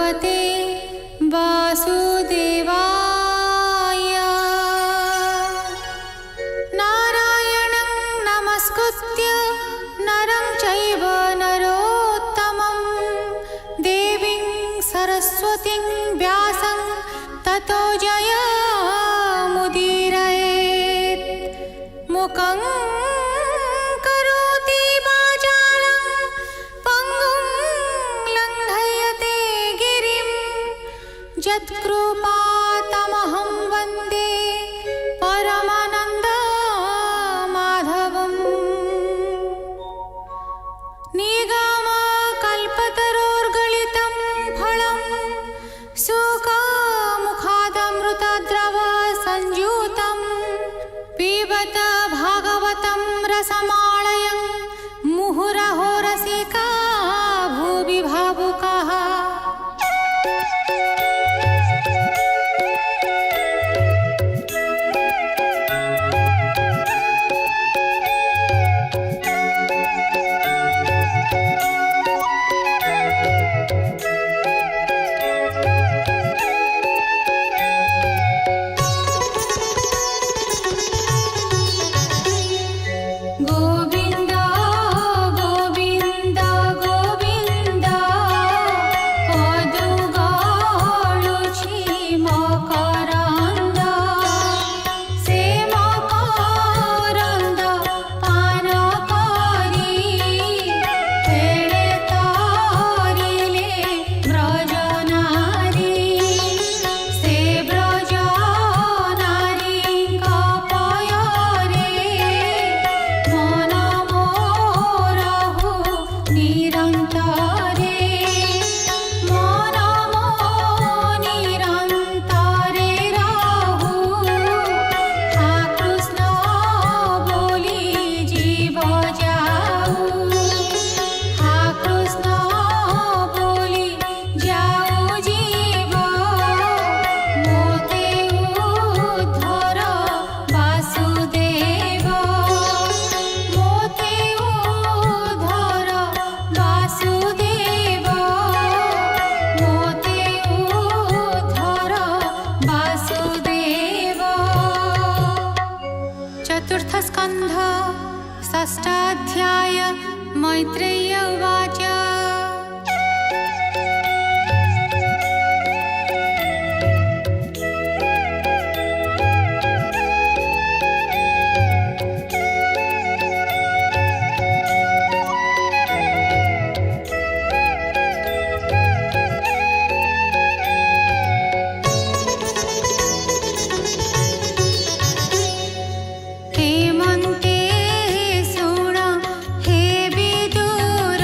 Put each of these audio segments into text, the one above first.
भगवते वासुदेवाय। नारायणं नमस्कृत्य नरं चैव नरोत्तमं देवीं सरस्वतीं व्यासं ततो जयमुदीरयेत्। मुखं करोति वाचालं पङ्गुं लङ्घयते गिरिं यत्कृपातमहं वन्दे परमानन्दमाधवम्। निगमकल्पतरोर्गलितं फलं सुखमुखादमृतद्रव संयुतं पिबत भागवतं रसमालयं मुहुरहो रसिका भुवि भावुकाः। गोविन्द गोविन्द गोविन्द पदुगाळुछि मकरन्द से मकरन्द पान करि फेळे तारिले ब्रजनारी से ब्रजनारीଙ୍କ पୟରେ मन मोरहु निरन्तरे। मन मो निरन्तरे रहु हा कृष्ण बोली जीव जाऊ। हा कृष्ण बोली जाऊ जीव मोते उद्धर वासुदेव। मोते उद्धर वासुदेव। मोते उद्धर वासुदेव। चतुर्थ स्कन्ध षष्ठाध्याय मैत्रेय उवाच। हेमन्ते शृण हे विदुर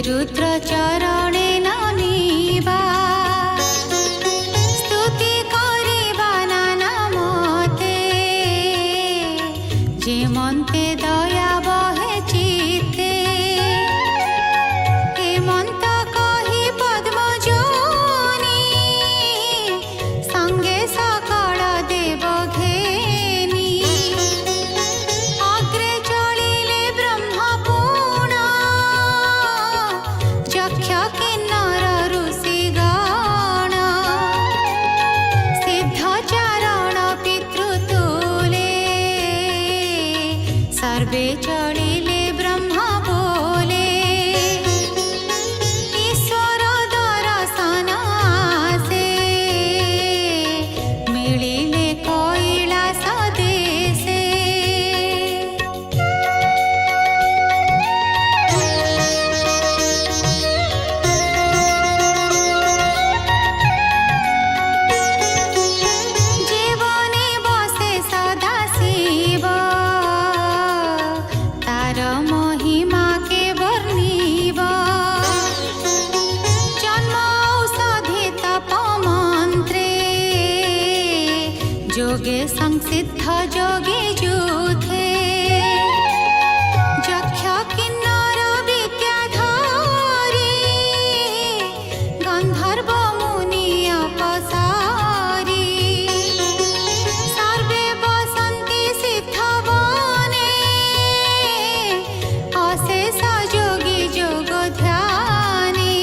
रुद्र चरणे नमिबा स्तुति करिबा नाना मते जे मन्ते दया बहे चित्ते हेमंत कहि पद्मजनी संगे सकल देव घेनी अग्रे चलिले ब्रह्मपुण यक्ष किन्नर ऋषिगण सिद्धचारण पितृतुले सर्वे चलिले ब्रह्म बोले ईश्वर दर्शन आसे मिलिले कैलास देशे जीवने बसे सदा शिव तार महिमा के वर्णिब जन्म औषधि तप मन्त्रे जोगे संसिद्ध जोगे जुथे यक्ष किन्नर विद्याधरी गन्धर्व मुनि अपसारी सर्वे बसन्ति सिद्धवने अशेष योगी जोग ध्याने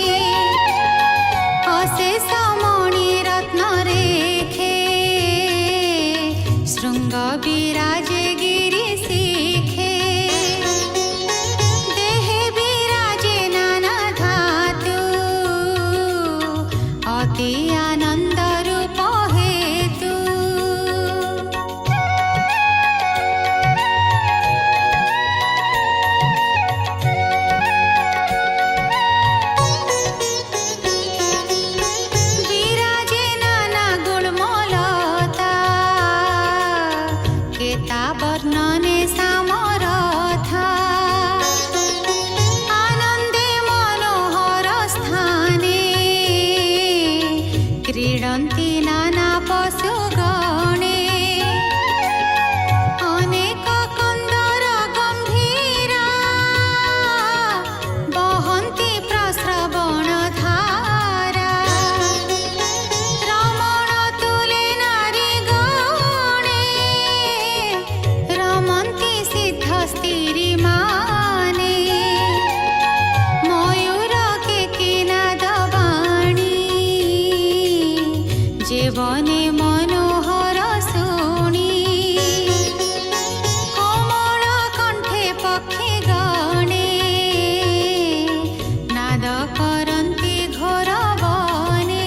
अशेष मणि रत्न रेखे शृंग विराजे गिरि शिखे देहे विराजे नाना धातु अति आनंद रूप हेतु विराजे नाना गुणमलता केता वर्णने सामरथा आनन्दे मनोहर स्थाने क्रीडन्ति नाना पशुगणे अनेक कन्दर गम्भीरा बहन्ति प्रस्रवण धारा रमण तुले नारी गणे रमन्ति सिद्ध स्थिरी माने मयूर के किनाद वाणी जीवने मनोहर शुणी कोमल कण्ठे पक्षी गणे नाद करन्ति घोर वने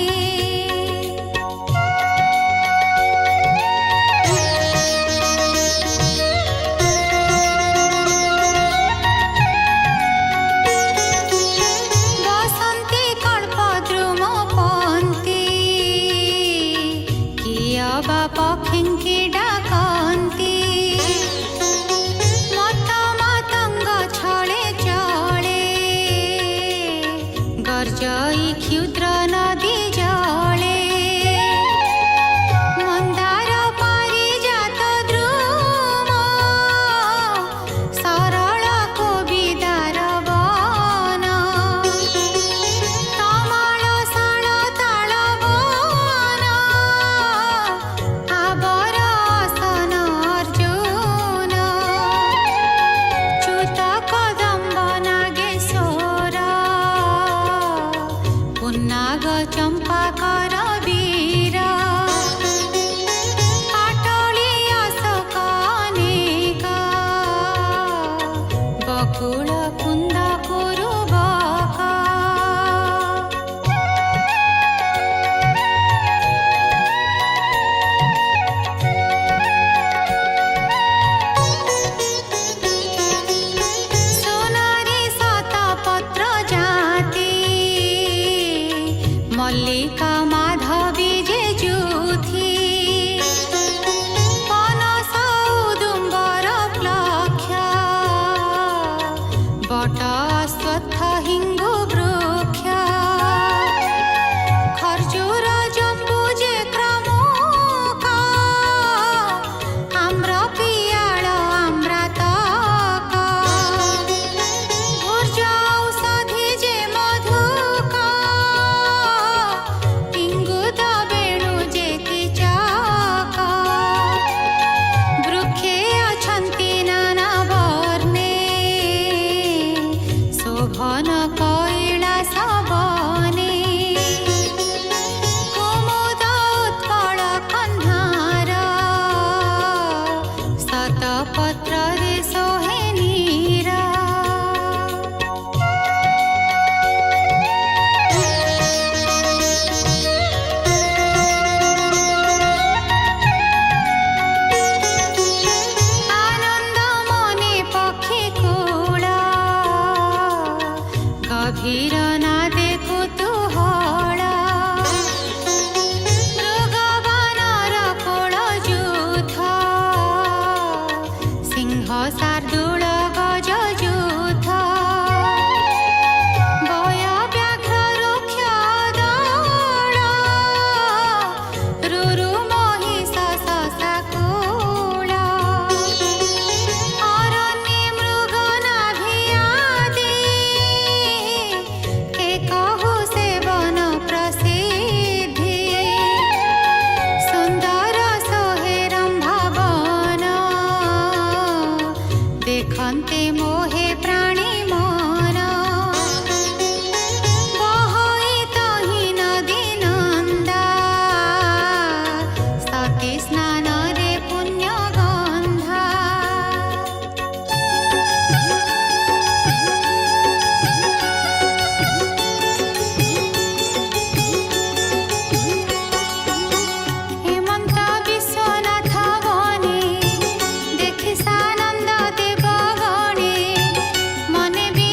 गभीर नादे कुतूहल मृगवानर कोल युद्ध सिंह शार्दूल गज युद्ध बय व्याघ्र रुक्ष दल रुरु महिष शशाकुल अरण्ये मृग नाभि आदि के कहु सेवन प्रसिद्धि सुंदर सोहे रंभावन देखन्ते मोहे प्राणी मन बहई तहि नदी नंदा सती स्नान रे पुण्य गंधा हेमंत विश्वनाथ बने देखि सानंद देव गणे मने भी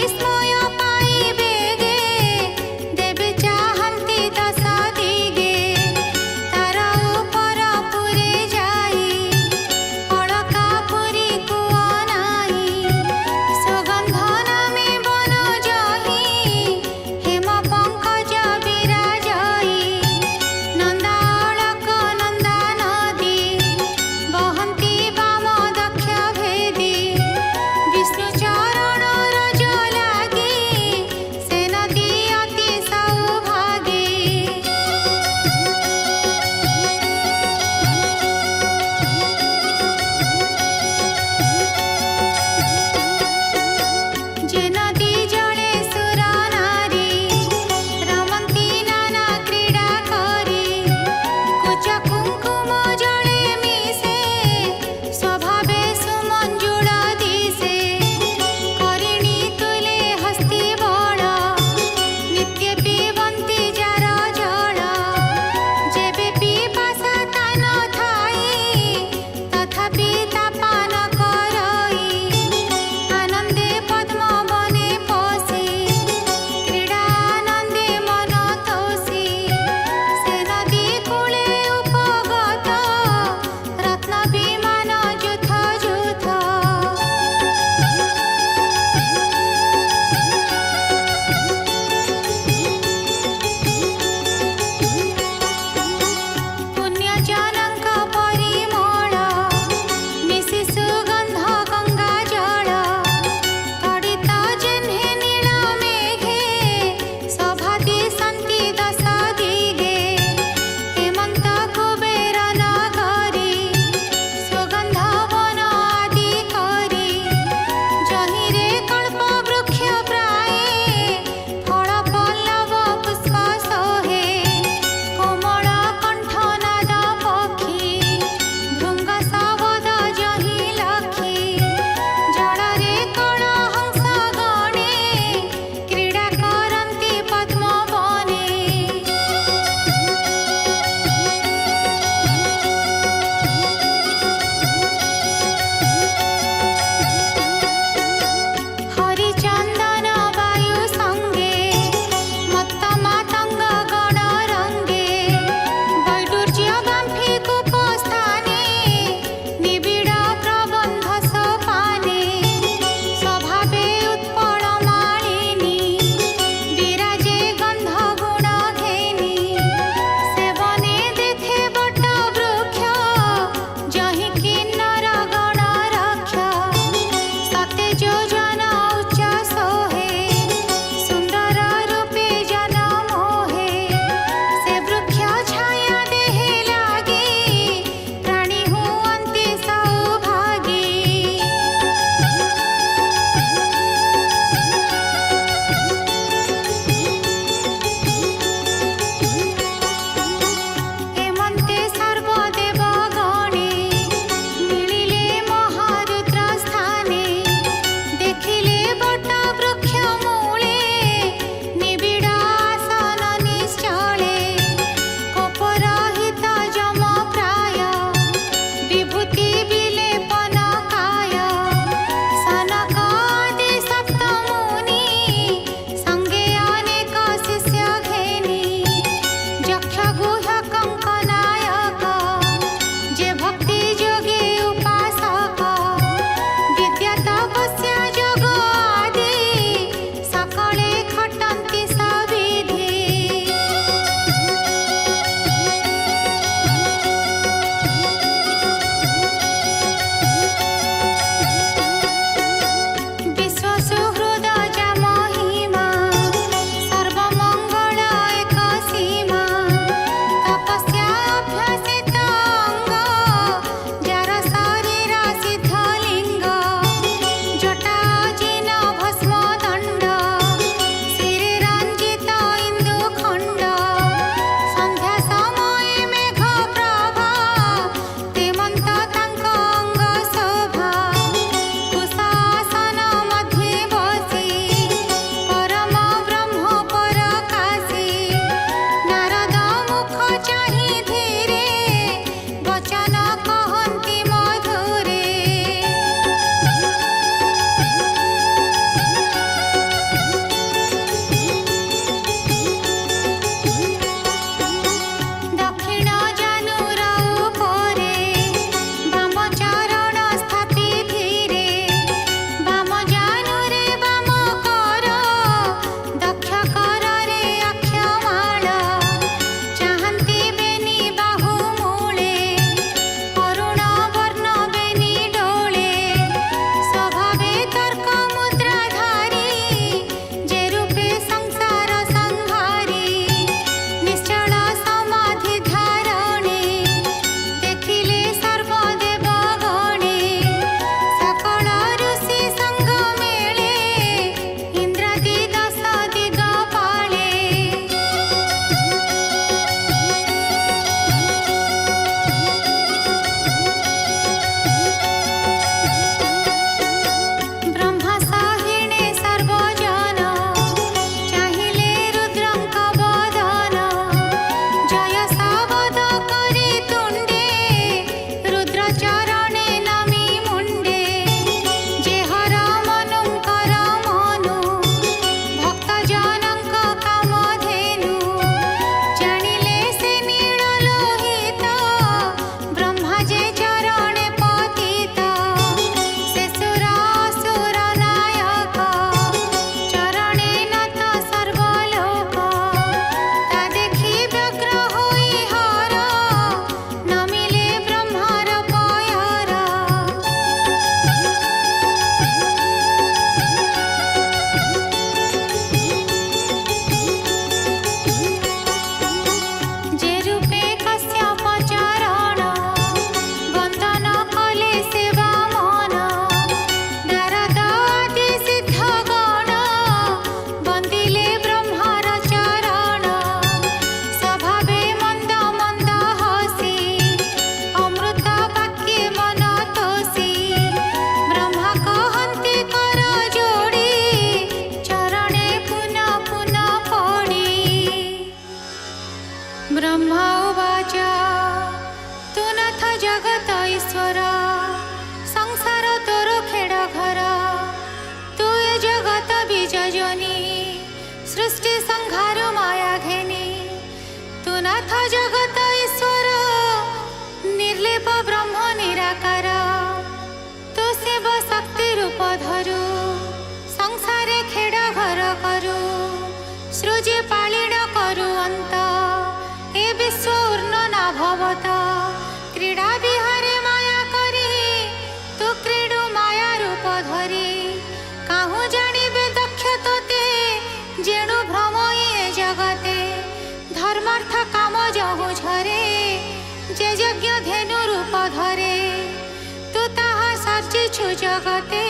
जगते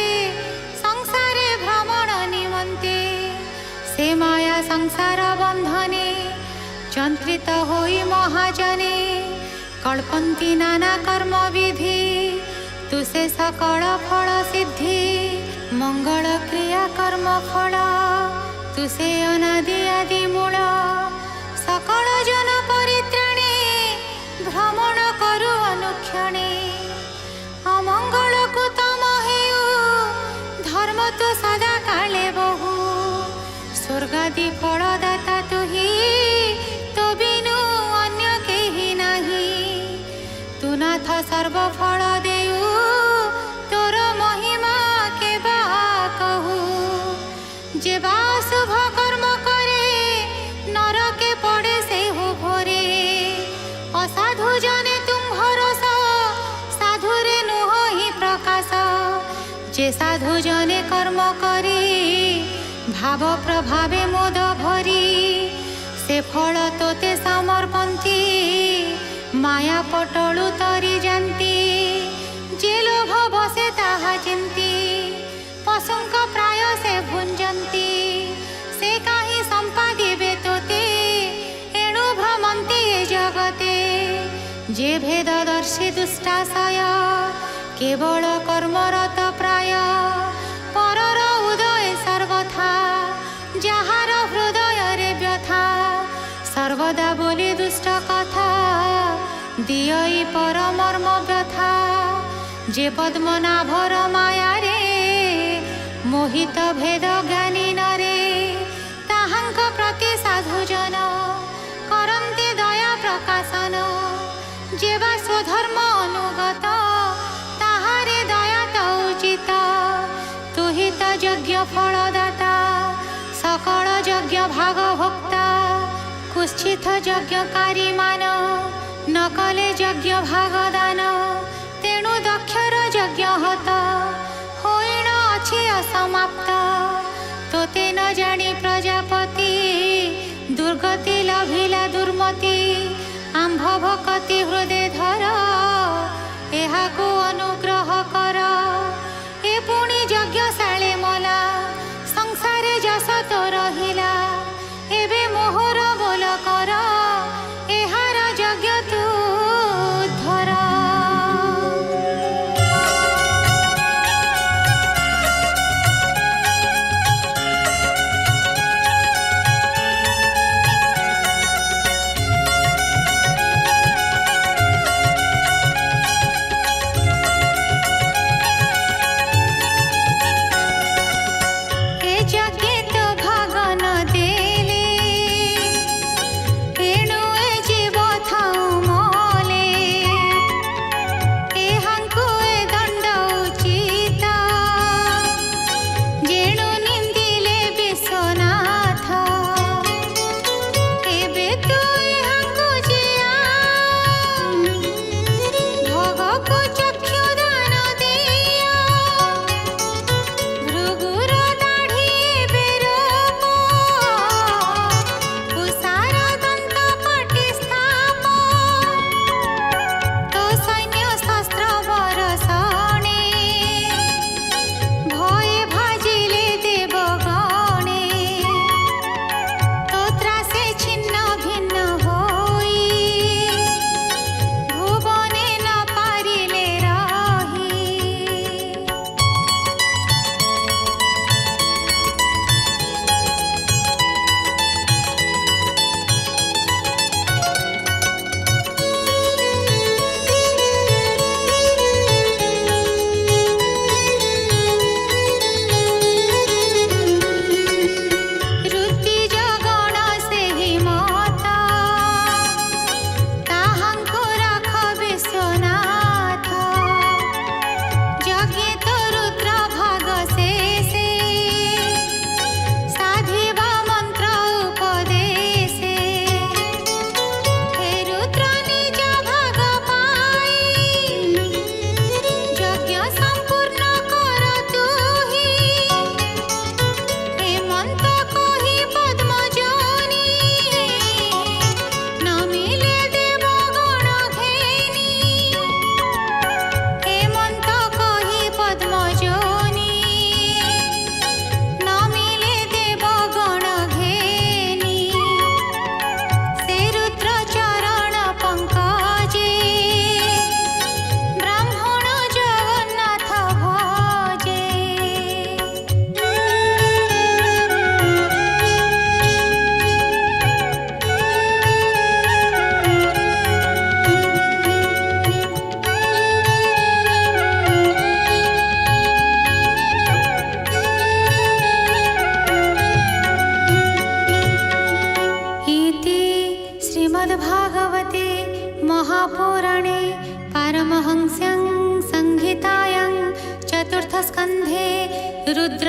संसारे भ्रमण निमन्ते से माया संसार बंधने चंत्रित होई महाजने कल्पन्ति नाना कर्म विधि तुसे सकल फल सिद्धि मंगल क्रिया कर्म फल तुसे अनादि आदि मूल सकल जन परित्राणे भ्रमण करु अनुक्षणे अमंगल को तम हेउ धर्म तो सदा काले बहु स्वर्गादि फलदाता तुही तो बिनु अन्य केहि नाही तू नाथ सर्व फल देउ तोर महिमा के बा कहू जे बा शुभ कर्म करे नरके पड़े से हो भोरे असाधु जने तुम भरोसा साधुरे नुह ही प्रकाश जे साधु जने कर्म करी भाव प्रभावे मोद भरी से फल तोते समर्पन्ति माया पटलु तरी जानती जे लोभ बसे ताहा चिंती पशुंक प्राय से भुंजंती से काहि संपादिबे तोते एणु भ्रमन्ति ए जगते जे भेददर्शी दुष्टाशय केवल कर्मरत प्राय परर उदय सर्वथा जाहार हृदय रे व्यथा सर्वदा बोले दुष्ट कथा दियई परमर्म व्यथा जे पद्मनाभर माया रे मोहित भेद ज्ञानी नरे ताहांक प्रति साधुजन करन्ति दया प्रकाशन जे बा स्वधर्म अनुगत ताहारे दया तो उचित तुहि तो यज्ञ फलदाता सकल यज्ञ भाग भोक्ता कुश्चित यज्ञकारी मान न कले यज्ञ भागदान तेणु दक्षर यज्ञ हत होइण अछि असमाप्त तोते न जानी प्रजापति दुर्गति लभिला दुर्मति आंभ भकति हृदय धर एहाकु अनुग्रह कर ए पुणी यज्ञशाळे मला संसारे जस तो रहिला एबे मोहर बोल कर एहार यज्ञ तू धर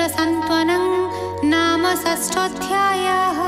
सान्त्वनं नाम षष्ठोऽध्यायः।